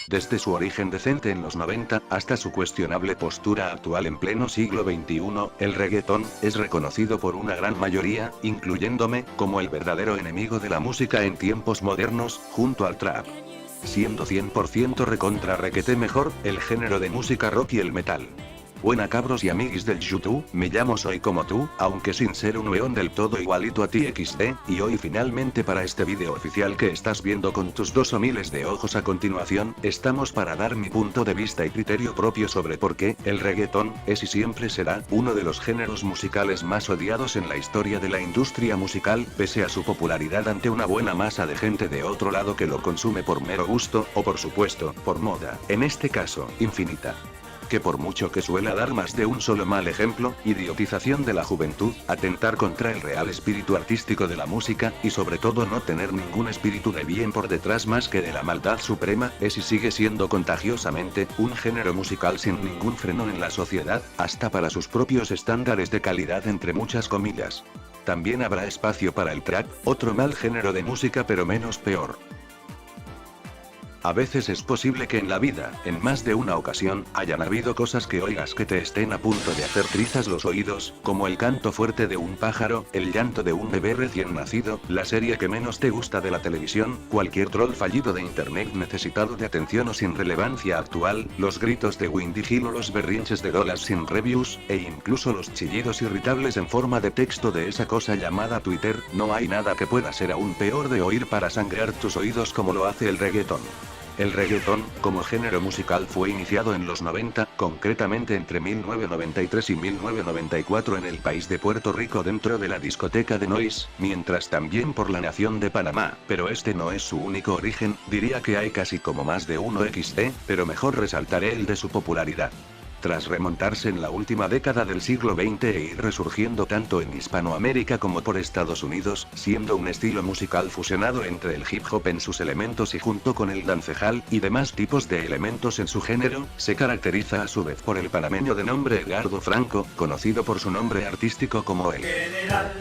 Desde su origen decente en los 90, hasta su cuestionable postura actual en pleno siglo XXI, el reggaetón es reconocido por una gran mayoría, incluyéndome, como el verdadero enemigo de la música en tiempos modernos, junto al trap. Siendo 100% recontra requete mejor, el género de música rock y el metal. Buena cabros y amiguis del YouTube, me llamo Soy Como Tú, aunque sin ser un weón del todo igualito a ti XD, y hoy finalmente para este vídeo oficial que estás viendo con tus 2 o miles de ojos a continuación, estamos para dar mi punto de vista y criterio propio sobre por qué el reggaetón es y siempre será uno de los géneros musicales más odiados en la historia de la industria musical, pese a su popularidad ante una buena masa de gente de otro lado que lo consume por mero gusto, o por supuesto, por moda, en este caso, infinita. Que por mucho que suela dar más de un solo mal ejemplo, idiotización de la juventud, atentar contra el real espíritu artístico de la música, y sobre todo no tener ningún espíritu de bien por detrás más que de la maldad suprema, es y sigue siendo contagiosamente, un género musical sin ningún freno en la sociedad, hasta para sus propios estándares de calidad entre muchas comillas. También habrá espacio para el trap, otro mal género de música pero menos peor. A veces es posible que en la vida, en más de una ocasión, hayan habido cosas que oigas que te estén a punto de hacer trizas los oídos, como el canto fuerte de un pájaro, el llanto de un bebé recién nacido, la serie que menos te gusta de la televisión, cualquier troll fallido de internet necesitado de atención o sin relevancia actual, los gritos de Windy Hill o los berrinches de Dolas sin reviews, e incluso los chillidos irritables en forma de texto de esa cosa llamada Twitter. No hay nada que pueda ser aún peor de oír para sangrar tus oídos como lo hace el reggaetón. El reggaetón, como género musical, fue iniciado en los 90, concretamente entre 1993 y 1994 en el país de Puerto Rico dentro de la discoteca de Noise, mientras también por la nación de Panamá, pero este no es su único origen, diría que hay casi como más de uno XD, pero mejor resaltaré el de su popularidad. Tras remontarse en la última década del siglo XX e ir resurgiendo tanto en Hispanoamérica como por Estados Unidos, siendo un estilo musical fusionado entre el hip hop en sus elementos y junto con el dancehall y demás tipos de elementos en su género, se caracteriza a su vez por el panameño de nombre Edgardo Franco, conocido por su nombre artístico como el General,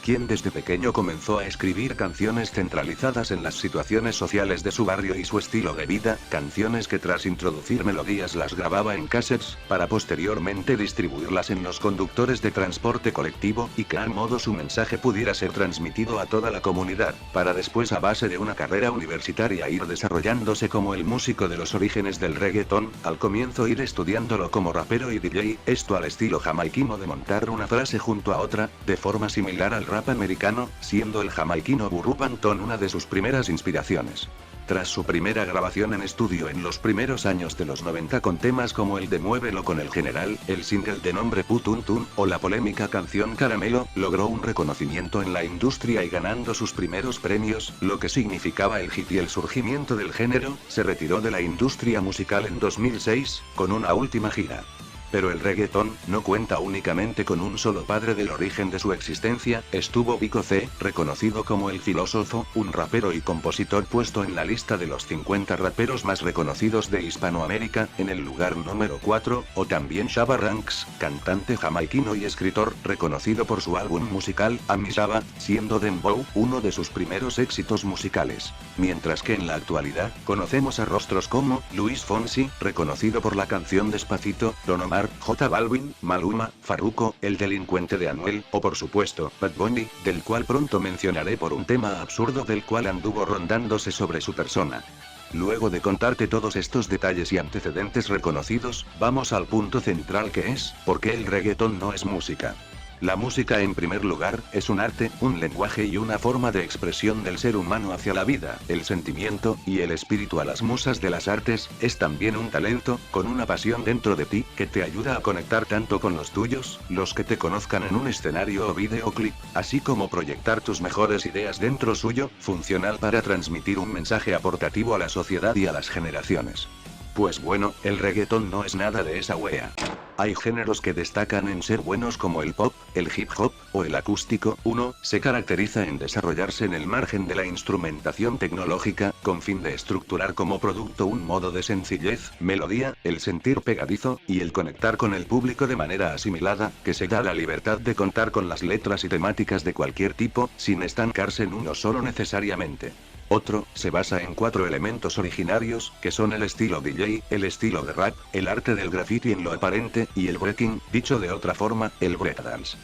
quien desde pequeño comenzó a escribir canciones centralizadas en las situaciones sociales de su barrio y su estilo de vida, canciones que tras introducir melodías las grababa en cassettes, para posteriormente distribuirlas en los conductores de transporte colectivo, y que al modo su mensaje pudiera ser transmitido a toda la comunidad, para después a base de una carrera universitaria ir desarrollándose como el músico de los orígenes del reggaetón, al comienzo ir estudiándolo como rapero y DJ, esto al estilo jamaiquino de montar una frase junto a otra, de forma similar al rap americano, siendo el jamaiquino Burru Banton una de sus primeras inspiraciones. Tras su primera grabación en estudio en los primeros años de los 90 con temas como el de Muévelo con el General, el single de nombre Putuntun, o la polémica canción Caramelo, logró un reconocimiento en la industria y ganando sus primeros premios, lo que significaba el hit y el surgimiento del género, se retiró de la industria musical en 2006, con una última gira. Pero el reggaetón no cuenta únicamente con un solo padre del origen de su existencia, estuvo Vico C, reconocido como el filósofo, un rapero y compositor puesto en la lista de los 50 raperos más reconocidos de Hispanoamérica, en el lugar número 4, o también Shabba Ranks, cantante jamaiquino y escritor, reconocido por su álbum musical, Ami Shabba, siendo Dembow uno de sus primeros éxitos musicales. Mientras que en la actualidad, conocemos a rostros como Luis Fonsi, reconocido por la canción Despacito, Don Omar, J Balvin, Maluma, Farruko, el delincuente de Anuel, o por supuesto, Bad Bunny, del cual pronto mencionaré por un tema absurdo del cual anduvo rondándose sobre su persona. Luego de contarte todos estos detalles y antecedentes reconocidos, vamos al punto central que es, ¿por qué el reggaetón no es música? La música en primer lugar, es un arte, un lenguaje y una forma de expresión del ser humano hacia la vida, el sentimiento, y el espíritu a las musas de las artes, es también un talento, con una pasión dentro de ti, que te ayuda a conectar tanto con los tuyos, los que te conozcan en un escenario o videoclip, así como proyectar tus mejores ideas dentro suyo, funcional para transmitir un mensaje aportativo a la sociedad y a las generaciones. Pues bueno, el reggaetón no es nada de esa wea. Hay géneros que destacan en ser buenos como el pop, el hip hop, o el acústico. Uno, se caracteriza en desarrollarse en el margen de la instrumentación tecnológica, con fin de estructurar como producto un modo de sencillez, melodía, el sentir pegadizo, y el conectar con el público de manera asimilada, que se da la libertad de contar con las letras y temáticas de cualquier tipo, sin estancarse en uno solo necesariamente. Otro, se basa en 4 elementos originarios, que son el estilo DJ, el estilo de rap, el arte del graffiti en lo aparente, y el breaking, dicho de otra forma, el breakdance.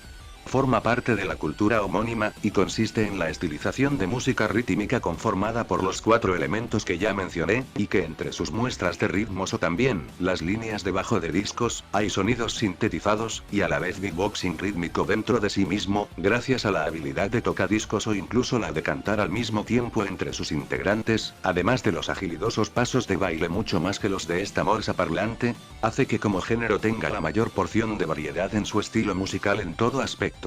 Forma parte de la cultura homónima, y consiste en la estilización de música rítmica conformada por los 4 elementos que ya mencioné, y que entre sus muestras de ritmos o también, las líneas de bajo de discos, hay sonidos sintetizados, y a la vez beatboxing rítmico dentro de sí mismo, gracias a la habilidad de tocadiscos o incluso la de cantar al mismo tiempo entre sus integrantes, además de los agilidosos pasos de baile mucho más que los de esta morsa parlante, hace que como género tenga la mayor porción de variedad en su estilo musical en todo aspecto.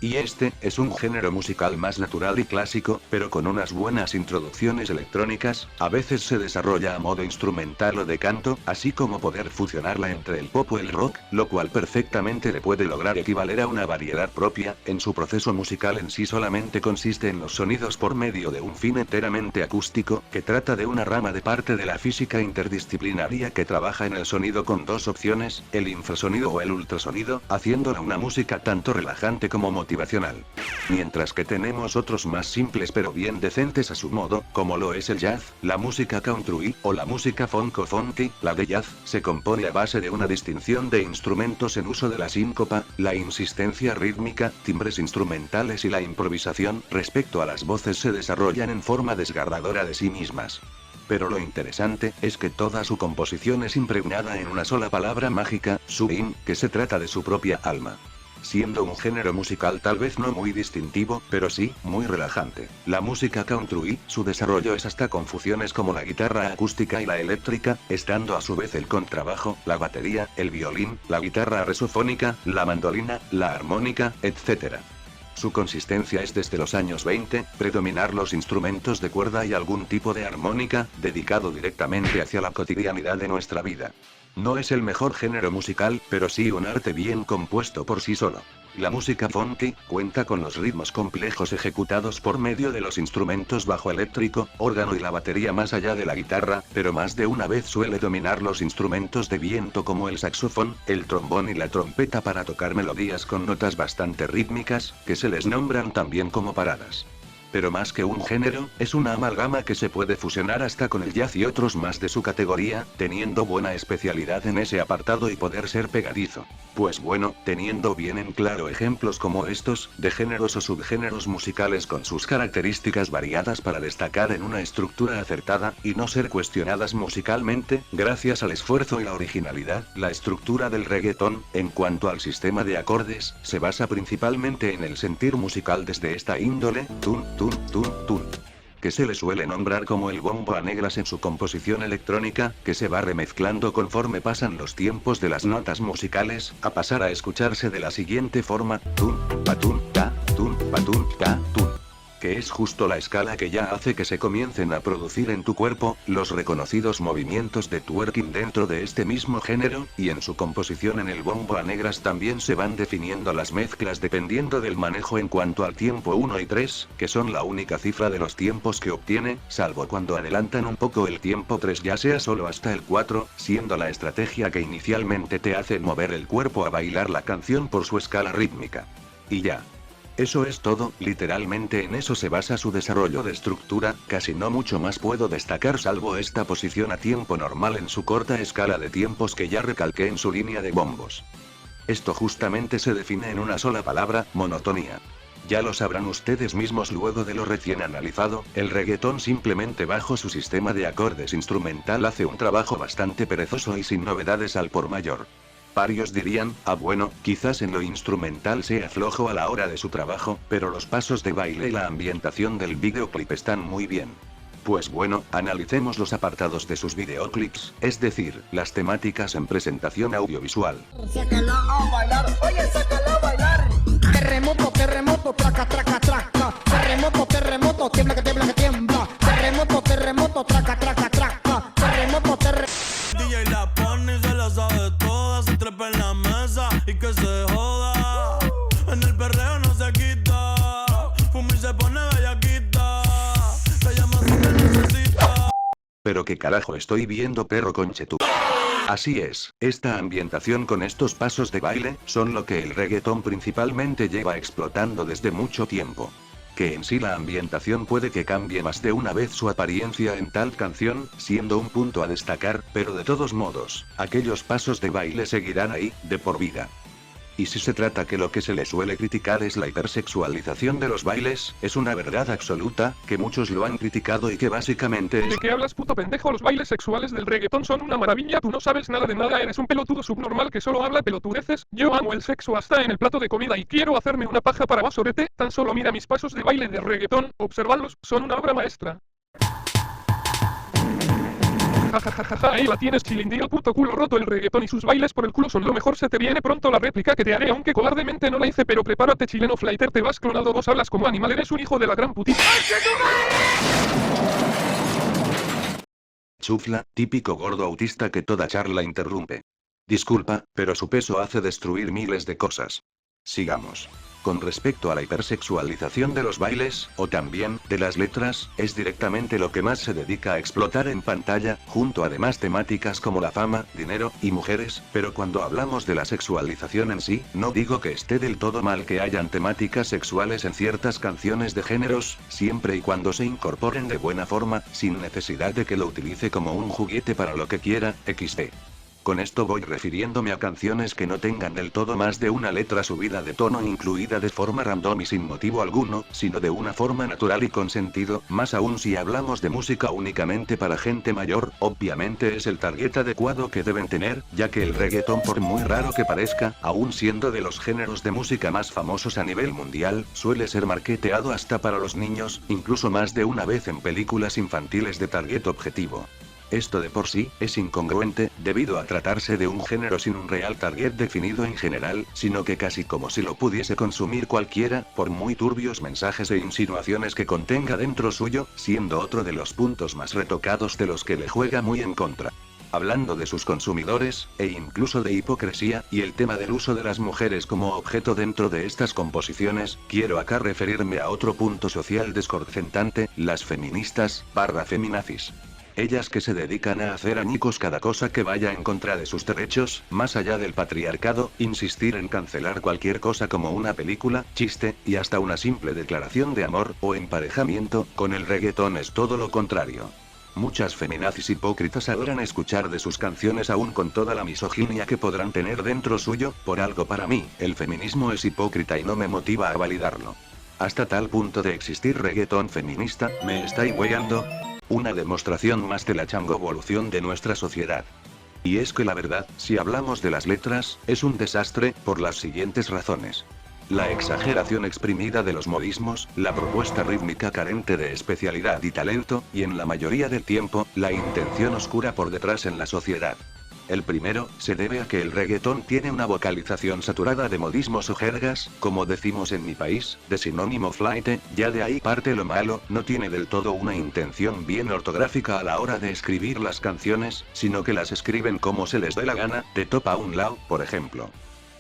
Y este, es un género musical más natural y clásico, pero con unas buenas introducciones electrónicas, a veces se desarrolla a modo instrumental o de canto, así como poder fusionarla entre el pop o el rock, lo cual perfectamente le puede lograr equivaler a una variedad propia. En su proceso musical en sí solamente consiste en los sonidos por medio de un fin enteramente acústico, que trata de una rama de parte de la física interdisciplinaria que trabaja en el sonido con 2 opciones, el infrasonido o el ultrasonido, haciéndola una música tanto relajante como motivacional. Mientras que tenemos otros más simples pero bien decentes a su modo, como lo es el jazz, la música country, o la música funk o funky. La de jazz, se compone a base de una distinción de instrumentos en uso de la síncopa, la insistencia rítmica, timbres instrumentales y la improvisación. Respecto a las voces se desarrollan en forma desgarradora de sí mismas. Pero lo interesante, es que toda su composición es impregnada en una sola palabra mágica, swing, que se trata de su propia alma. Siendo un género musical tal vez no muy distintivo, pero sí, muy relajante. La música country, su desarrollo es hasta con fusiones como la guitarra acústica y la eléctrica, estando a su vez el contrabajo, la batería, el violín, la guitarra resofónica, la mandolina, la armónica, etc. Su consistencia es desde los años 20, predominar los instrumentos de cuerda y algún tipo de armónica, dedicado directamente hacia la cotidianidad de nuestra vida. No es el mejor género musical, pero sí un arte bien compuesto por sí solo. La música funky, cuenta con los ritmos complejos ejecutados por medio de los instrumentos bajo eléctrico, órgano y la batería más allá de la guitarra, pero más de una vez suele dominar los instrumentos de viento como el saxofón, el trombón y la trompeta para tocar melodías con notas bastante rítmicas, que se les nombran también como paradas. Pero más que un género, es una amalgama que se puede fusionar hasta con el jazz y otros más de su categoría, teniendo buena especialidad en ese apartado y poder ser pegadizo. Pues bueno, teniendo bien en claro ejemplos como estos, de géneros o subgéneros musicales con sus características variadas para destacar en una estructura acertada, y no ser cuestionadas musicalmente, gracias al esfuerzo y la originalidad, la estructura del reggaetón, en cuanto al sistema de acordes, se basa principalmente en el sentir musical desde esta índole, tun, que se le suele nombrar como el bombo a negras en su composición electrónica, que se va remezclando conforme pasan los tiempos de las notas musicales, a pasar a escucharse de la siguiente forma, tun, patun, ta, tun. Que es justo la escala que ya hace que se comiencen a producir en tu cuerpo, los reconocidos movimientos de twerking dentro de este mismo género, y en su composición en el bombo a negras también se van definiendo las mezclas dependiendo del manejo en cuanto al tiempo 1 y 3, que son la única cifra de los tiempos que obtiene, salvo cuando adelantan un poco el tiempo 3 ya sea solo hasta el 4, siendo la estrategia que inicialmente te hace mover el cuerpo a bailar la canción por su escala rítmica. Y ya. Eso es todo, literalmente en eso se basa su desarrollo de estructura, casi no mucho más puedo destacar salvo esta posición a tiempo normal en su corta escala de tiempos que ya recalqué en su línea de bombos. Esto justamente se define en una sola palabra, monotonía. Ya lo sabrán ustedes mismos luego de lo recién analizado, el reggaetón simplemente bajo su sistema de acordes instrumental hace un trabajo bastante perezoso y sin novedades al por mayor. Varios dirían, bueno, quizás en lo instrumental sea flojo a la hora de su trabajo, pero los pasos de baile y la ambientación del videoclip están muy bien. Pues bueno, analicemos los apartados de sus videoclips, es decir, las temáticas en presentación audiovisual. Sácala a bailar, oye, sácala a bailar. Terremoto, terremoto, traca, traca, traca. Terremoto, terremoto, tiembla que tiembla que tiembla. Terremoto, terremoto, traca, traca, traca. Terremoto, terremoto. DJ la pone y se la sabe toda, se trepa en la mesa y que se joda. En el perreo no se quita, fuma y se pone bellaquita. Se llama si te necesita. Pero qué carajo estoy viendo, perro conchetu. Así es, esta ambientación con estos pasos de baile, son lo que el reggaetón principalmente lleva explotando desde mucho tiempo. que en sí la ambientación puede que cambie más de una vez su apariencia en tal canción, siendo un punto a destacar, pero de todos modos, aquellos pasos de baile seguirán ahí, de por vida. Y si se trata que lo que se le suele criticar es la hipersexualización de los bailes, es una verdad absoluta, que muchos lo han criticado y que básicamente es... ¿De qué hablas, puto pendejo? Los bailes sexuales del reggaetón son una maravilla, tú no sabes nada de nada, eres un pelotudo subnormal que solo habla pelotudeces. Yo amo el sexo hasta en el plato de comida y quiero hacerme una paja para basorete, tan solo mira mis pasos de baile de reggaetón, observadlos, son una obra maestra. Jajajaja, ahí la tienes, chilindío, puto culo roto. El reggaetón y sus bailes por el culo son lo mejor. Se te viene pronto la réplica que te haré, aunque cobardemente no la hice, pero prepárate, chileno flighter, te vas clonado, vos hablas como animal, eres un hijo de la gran putita. Chufla, típico gordo autista que toda charla interrumpe. Disculpa, pero su peso hace destruir miles de cosas. Sigamos. Con respecto a la hipersexualización de los bailes, o también, de las letras, es directamente lo que más se dedica a explotar en pantalla, junto a demás temáticas como la fama, dinero, y mujeres, pero cuando hablamos de la sexualización en sí, no digo que esté del todo mal que hayan temáticas sexuales en ciertas canciones de géneros, siempre y cuando se incorporen de buena forma, sin necesidad de que lo utilice como un juguete para lo que quiera, XD. Con esto voy refiriéndome a canciones que no tengan del todo más de una letra subida de tono incluida de forma random y sin motivo alguno, sino de una forma natural y con sentido, más aún si hablamos de música únicamente para gente mayor, obviamente es el target adecuado que deben tener, ya que el reggaetón, por muy raro que parezca, aún siendo de los géneros de música más famosos a nivel mundial, suele ser marketeado hasta para los niños, incluso más de una vez en películas infantiles de target objetivo. Esto de por sí, es incongruente, debido a tratarse de un género sin un real target definido en general, sino que casi como si lo pudiese consumir cualquiera, por muy turbios mensajes e insinuaciones que contenga dentro suyo, siendo otro de los puntos más retocados de los que le juega muy en contra. Hablando de sus consumidores, e incluso de hipocresía, y el tema del uso de las mujeres como objeto dentro de estas composiciones, quiero acá referirme a otro punto social desconcertante, las feministas, feminazis. Ellas que se dedican a hacer añicos cada cosa que vaya en contra de sus derechos, más allá del patriarcado, insistir en cancelar cualquier cosa como una película, chiste, y hasta una simple declaración de amor, o emparejamiento, con el reggaetón es todo lo contrario. Muchas feminazis hipócritas adoran escuchar de sus canciones aún con toda la misoginia que podrán tener dentro suyo, por algo para mí, el feminismo es hipócrita y no me motiva a validarlo. Hasta tal punto de existir reggaetón feminista, ¿me estáis weyando? Una demostración más de la changovolución de nuestra sociedad. Y es que la verdad, si hablamos de las letras, es un desastre, por las siguientes razones. La exageración exprimida de los modismos, la propuesta rítmica carente de especialidad y talento, y en la mayoría del tiempo, la intención oscura por detrás en la sociedad. El primero, se debe a que el reggaetón tiene una vocalización saturada de modismos o jergas, como decimos en mi país, de sinónimo flaite, ya de ahí parte lo malo, no tiene del todo una intención bien ortográfica a la hora de escribir las canciones, sino que las escriben como se les dé la gana, de top a un lado, por ejemplo.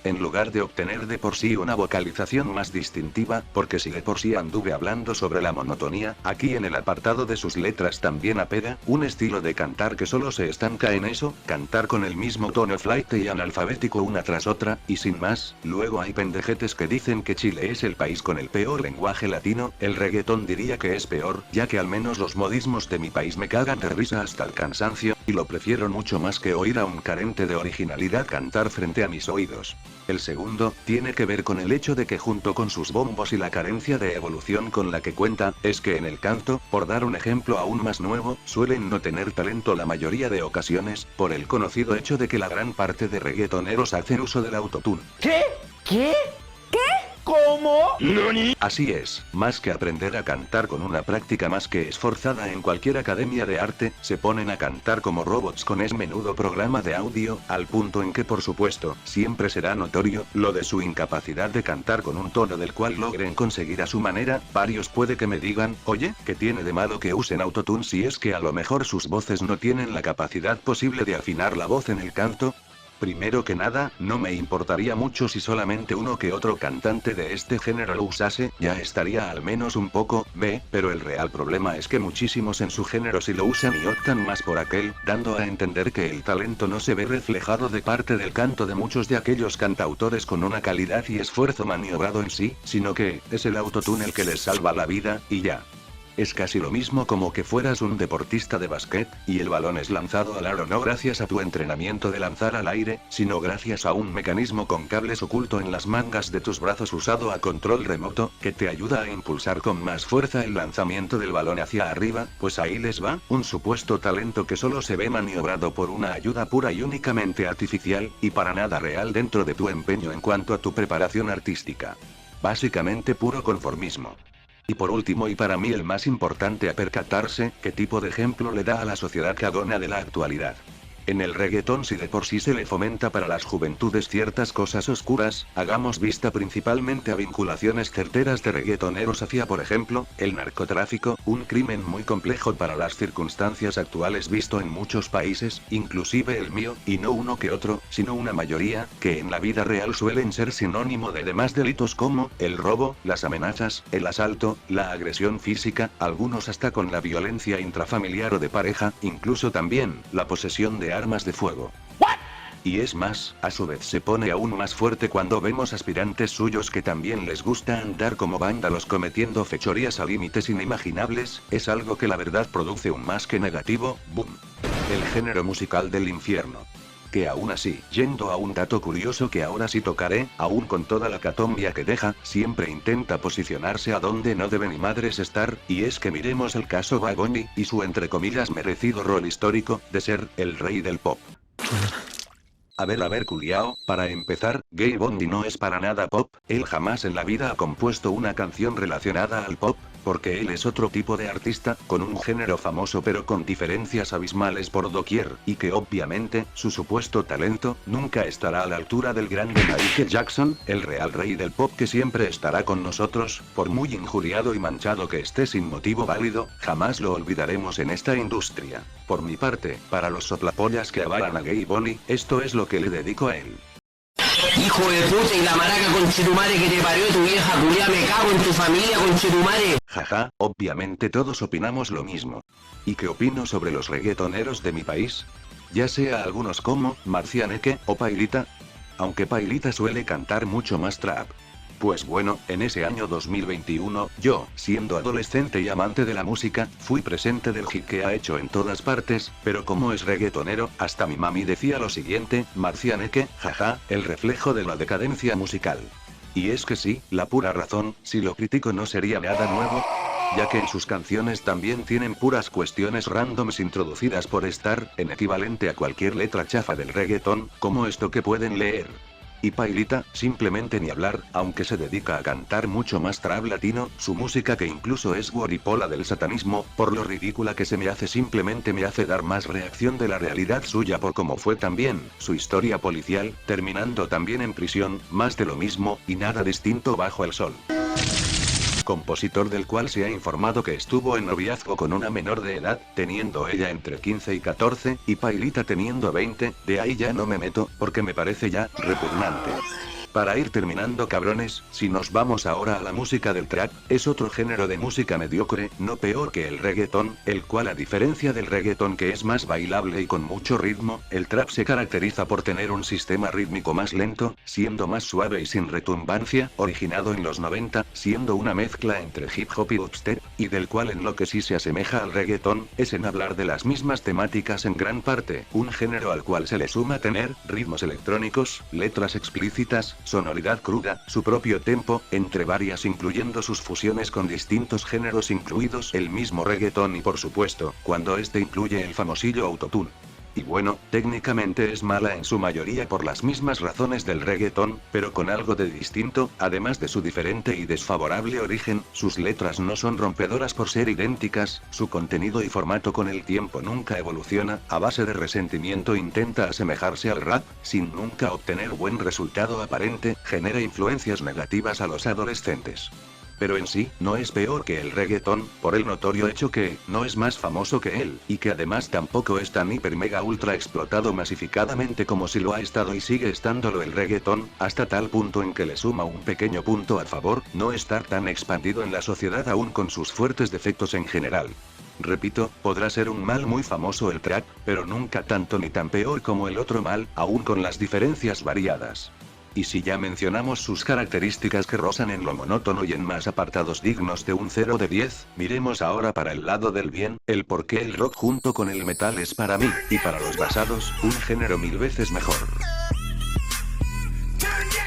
En lugar de obtener de por sí una vocalización más distintiva, porque si de por sí anduve hablando sobre la monotonía, aquí en el apartado de sus letras también apega, un estilo de cantar que solo se estanca en eso, cantar con el mismo tono flaite y analfabético una tras otra, y sin más. Luego hay pendejetes que dicen que Chile es el país con el peor lenguaje latino, el reggaetón diría que es peor, ya que al menos los modismos de mi país me cagan de risa hasta el cansancio, y lo prefiero mucho más que oír a un carente de originalidad cantar frente a mis oídos. El segundo, tiene que ver con el hecho de que junto con sus bombos y la carencia de evolución con la que cuenta, es que en el canto, por dar un ejemplo aún más nuevo, suelen no tener talento la mayoría de ocasiones, por el conocido hecho de que la gran parte de reggaetoneros hacen uso del autotune. ¿Qué? ¿Qué? ¿Qué? ¿Cómo? Así es, más que aprender a cantar con una práctica más que esforzada en cualquier academia de arte, se ponen a cantar como robots con ese menudo programa de audio, al punto en que por supuesto, siempre será notorio, lo de su incapacidad de cantar con un tono del cual logren conseguir a su manera. Varios puede que me digan, oye, ¿qué tiene de malo que usen autotune si es que a lo mejor sus voces no tienen la capacidad posible de afinar la voz en el canto? Primero que nada, no me importaría mucho si solamente uno que otro cantante de este género lo usase, ya estaría al menos un poco, pero el real problema es que muchísimos en su género sí lo usan y optan más por aquel, dando a entender que el talento no se ve reflejado de parte del canto de muchos de aquellos cantautores con una calidad y esfuerzo maniobrado en sí, sino que, es el autotune el que les salva la vida, y ya. Es casi lo mismo como que fueras un deportista de básquet, y el balón es lanzado al aro no gracias a tu entrenamiento de lanzar al aire, sino gracias a un mecanismo con cables oculto en las mangas de tus brazos usado a control remoto, que te ayuda a impulsar con más fuerza el lanzamiento del balón hacia arriba, pues ahí les va, un supuesto talento que solo se ve maniobrado por una ayuda pura y únicamente artificial, y para nada real dentro de tu empeño en cuanto a tu preparación artística. Básicamente puro conformismo. Y por último y para mí el más importante a percatarse, ¿qué tipo de ejemplo le da a la sociedad cagona de la actualidad? En el reggaetón si de por sí se le fomenta para las juventudes ciertas cosas oscuras, hagamos vista principalmente a vinculaciones certeras de reggaetoneros hacia por ejemplo, el narcotráfico, un crimen muy complejo para las circunstancias actuales visto en muchos países, inclusive el mío, y no uno que otro, sino una mayoría, que en la vida real suelen ser sinónimo de demás delitos como, el robo, las amenazas, el asalto, la agresión física, algunos hasta con la violencia intrafamiliar o de pareja, incluso también, la posesión de armas de fuego. Y es más, a su vez se pone aún más fuerte cuando vemos aspirantes suyos que también les gusta andar como vándalos cometiendo fechorías a límites inimaginables, es algo que la verdad produce un más que negativo, boom. El género musical del infierno. Que aún así, yendo a un dato curioso que ahora sí tocaré, aún con toda la catombia que deja, siempre intenta posicionarse a donde no debe ni madres estar, y es que miremos el caso Bad Bunny, y su entre comillas merecido rol histórico, de ser, el rey del pop. A ver culiao, para empezar, Gay Bunny no es para nada pop, él jamás en la vida ha compuesto una canción relacionada al pop, porque él es otro tipo de artista, con un género famoso pero con diferencias abismales por doquier, y que obviamente, su supuesto talento, nunca estará a la altura del grande Michael Jackson, el real rey del pop que siempre estará con nosotros, por muy injuriado y manchado que esté sin motivo válido, jamás lo olvidaremos en esta industria. Por mi parte, para los soplapollas que avalan a Gay Bunny, esto es lo que le dedico a él. Hijo de puta y la maraca conchetumare que te parió tu vieja culia, me cago en tu familia conchetumare. Jaja, obviamente todos opinamos lo mismo. ¿Y qué opino sobre los reggaetoneros de mi país? Ya sea algunos como, Marcianeque, o Pailita. Aunque Pailita suele cantar mucho más trap. Pues bueno, en ese año 2021, yo, siendo adolescente y amante de la música, fui presente del hit que ha hecho en todas partes, pero como es reggaetonero, hasta mi mami decía lo siguiente, Marcianeque, jaja, el reflejo de la decadencia musical. Y es que sí, la pura razón, si lo critico no sería nada nuevo, ya que en sus canciones también tienen puras cuestiones randoms introducidas por estar, en equivalente a cualquier letra chafa del reggaetón, como esto que pueden leer. Y Pailita, simplemente ni hablar, aunque se dedica a cantar mucho más trap latino, su música que incluso es guaripola del satanismo, por lo ridícula que se me hace simplemente me hace dar más reacción de la realidad suya por cómo fue también, su historia policial, terminando también en prisión, más de lo mismo, y nada distinto bajo el sol. Compositor del cual se ha informado que estuvo en noviazgo con una menor de edad, teniendo ella entre 15 y 14, y Pailita teniendo 20, de ahí ya no me meto, porque me parece ya repugnante. Para ir terminando cabrones, si nos vamos ahora a la música del trap, es otro género de música mediocre, no peor que el reggaetón, el cual a diferencia del reggaetón que es más bailable y con mucho ritmo, el trap se caracteriza por tener un sistema rítmico más lento, siendo más suave y sin retumbancia, originado en los 90, siendo una mezcla entre hip hop y dubstep, y del cual en lo que sí se asemeja al reggaetón, es en hablar de las mismas temáticas en gran parte, un género al cual se le suma tener ritmos electrónicos, letras explícitas, sonoridad cruda, su propio tempo, entre varias incluyendo sus fusiones con distintos géneros incluidos el mismo reggaetón y por supuesto, cuando este incluye el famosillo autotune. Y bueno, técnicamente es mala en su mayoría por las mismas razones del reggaetón, pero con algo de distinto, además de su diferente y desfavorable origen, sus letras no son rompedoras por ser idénticas, su contenido y formato con el tiempo nunca evoluciona, a base de resentimiento intenta asemejarse al rap, sin nunca obtener buen resultado aparente, genera influencias negativas a los adolescentes. pero en sí, no es peor que el reggaetón, por el notorio hecho que, no es más famoso que él, y que además tampoco es tan hiper mega ultra explotado masificadamente como si lo ha estado y sigue estándolo el reggaetón, hasta tal punto en que le suma un pequeño punto a favor, no estar tan expandido en la sociedad aún con sus fuertes defectos en general. Repito, podrá ser un mal muy famoso el trap, pero nunca tanto ni tan peor como el otro mal, aún con las diferencias variadas. Y si ya mencionamos sus características que rozan en lo monótono y en más apartados dignos de un 0 de 10, miremos ahora para el lado del bien, el por qué el rock junto con el metal es para mí, y para los basados, un género 1000 veces mejor.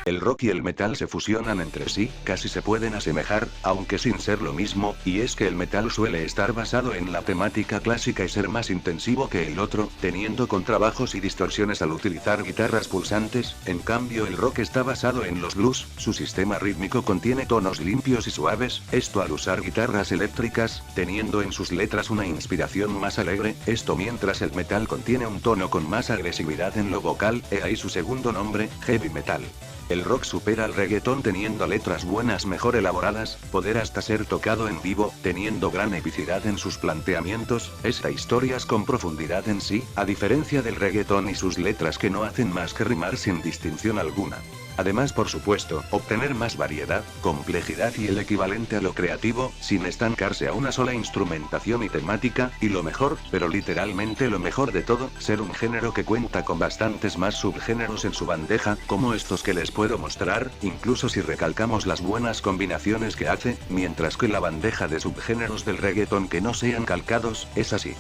El rock y el metal se fusionan entre sí, casi se pueden asemejar, aunque sin ser lo mismo, y es que el metal suele estar basado en la temática clásica y ser más intensivo que el otro, teniendo contrabajos y distorsiones al utilizar guitarras pulsantes, en cambio el rock está basado en los blues, su sistema rítmico contiene tonos limpios y suaves, esto al usar guitarras eléctricas, teniendo en sus letras una inspiración más alegre, esto mientras el metal contiene un tono con más agresividad en lo vocal, he ahí su segundo nombre, heavy metal. El rock supera al reggaetón teniendo letras buenas mejor elaboradas, poder hasta ser tocado en vivo, teniendo gran epicidad en sus planteamientos, historias con profundidad en sí, a diferencia del reggaetón y sus letras que no hacen más que rimar sin distinción alguna. Además, por supuesto, obtener más variedad, complejidad y el equivalente a lo creativo, sin estancarse a una sola instrumentación y temática, y lo mejor, pero literalmente lo mejor de todo, ser un género que cuenta con bastantes más subgéneros en su bandeja, como estos que les puedo mostrar, incluso si recalcamos las buenas combinaciones que hace, mientras que la bandeja de subgéneros del reggaetón que no sean calcados, es así.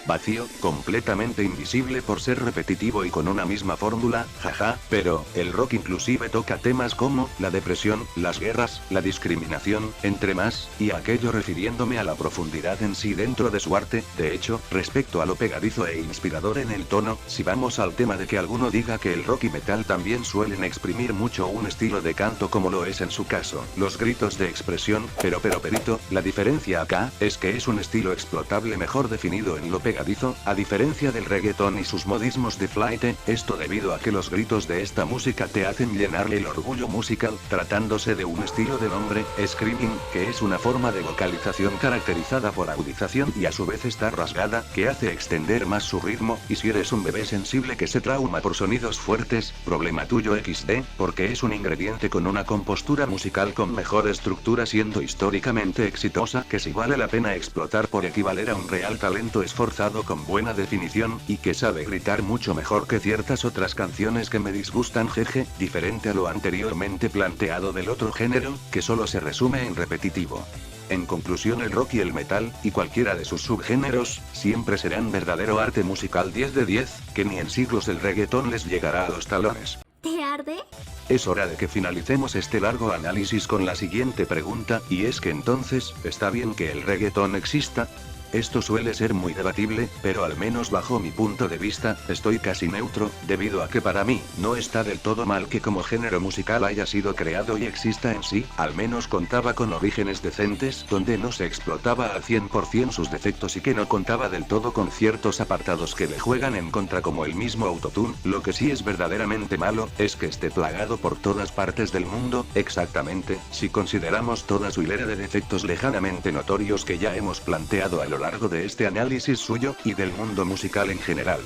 Vacío, completamente invisible por ser repetitivo y con una misma fórmula, jaja, pero, el rock inclusive toca temas como, la depresión, las guerras, la discriminación, entre más, y aquello refiriéndome a la profundidad en sí dentro de su arte, de hecho, respecto a lo pegadizo e inspirador en el tono, si vamos al tema de que alguno diga que el rock y metal también suelen exprimir mucho un estilo de canto como lo es en su caso, los gritos de expresión, pero perito, la diferencia acá, es que es un estilo explotable mejor definido en lo pegadizo, a diferencia del reggaetón y sus modismos de flaite, esto debido a que los gritos de esta música te hacen llenar el orgullo musical, tratándose de un estilo de nombre, screaming, que es una forma de vocalización caracterizada por agudización y a su vez está rasgada, que hace extender más su ritmo, y si eres un bebé sensible que se trauma por sonidos fuertes, problema tuyo XD, porque es un ingrediente con una compostura musical con mejor estructura siendo históricamente exitosa, que si vale la pena explotar por equivaler a un real talento esforzado con buena definición, y que sabe gritar mucho mejor que ciertas otras canciones que me disgustan jeje, diferente a lo anteriormente planteado del otro género, que solo se resume en repetitivo. En conclusión, el rock y el metal, y cualquiera de sus subgéneros, siempre serán verdadero arte musical 10 de 10, que ni en siglos el reggaetón les llegará a los talones. ¿Te arde? Es hora de que finalicemos este largo análisis con la siguiente pregunta, y es que entonces, ¿está bien que el reggaetón exista? Esto suele ser muy debatible, pero al menos bajo mi punto de vista, estoy casi neutro, debido a que para mí, no está del todo mal que como género musical haya sido creado y exista en sí, al menos contaba con orígenes decentes, donde no se explotaba al 100% sus defectos y que no contaba del todo con ciertos apartados que le juegan en contra como el mismo autotune, lo que sí es verdaderamente malo, es que esté plagado por todas partes del mundo, exactamente, si consideramos toda su hilera de defectos lejanamente notorios que ya hemos planteado a lo largo de este análisis suyo, y del mundo musical en general.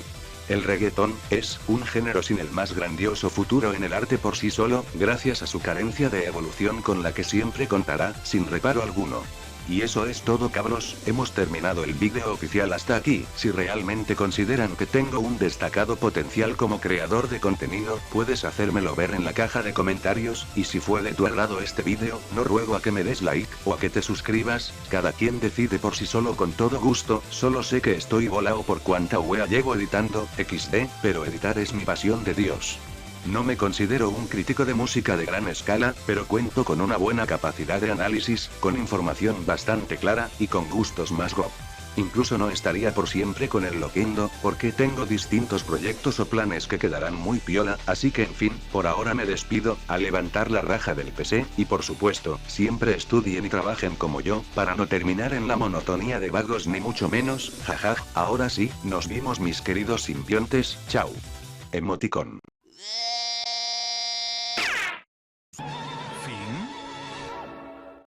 El reggaetón, es, un género sin el más grandioso futuro en el arte por sí solo, gracias a su carencia de evolución con la que siempre contará, sin reparo alguno. Y eso es todo cabros, hemos terminado el vídeo oficial hasta aquí. Si realmente consideran que tengo un destacado potencial como creador de contenido, puedes hacérmelo ver en la caja de comentarios, y si fue de tu agrado este vídeo, no ruego a que me des like, o a que te suscribas, cada quien decide por sí solo con todo gusto, solo sé que estoy volado por cuanta wea llego editando, XD, pero editar es mi pasión de Dios. No me considero un crítico de música de gran escala, pero cuento con una buena capacidad de análisis, con información bastante clara, y con gustos más go. Incluso no estaría por siempre con el Loquendo, porque tengo distintos proyectos o planes que quedarán muy piola, así que en fin, por ahora me despido, a levantar la raja del PC, y por supuesto, siempre estudien y trabajen como yo, para no terminar en la monotonía de vagos ni mucho menos, jaja, ahora sí, nos vimos mis queridos simbiontes, chao. Emoticón.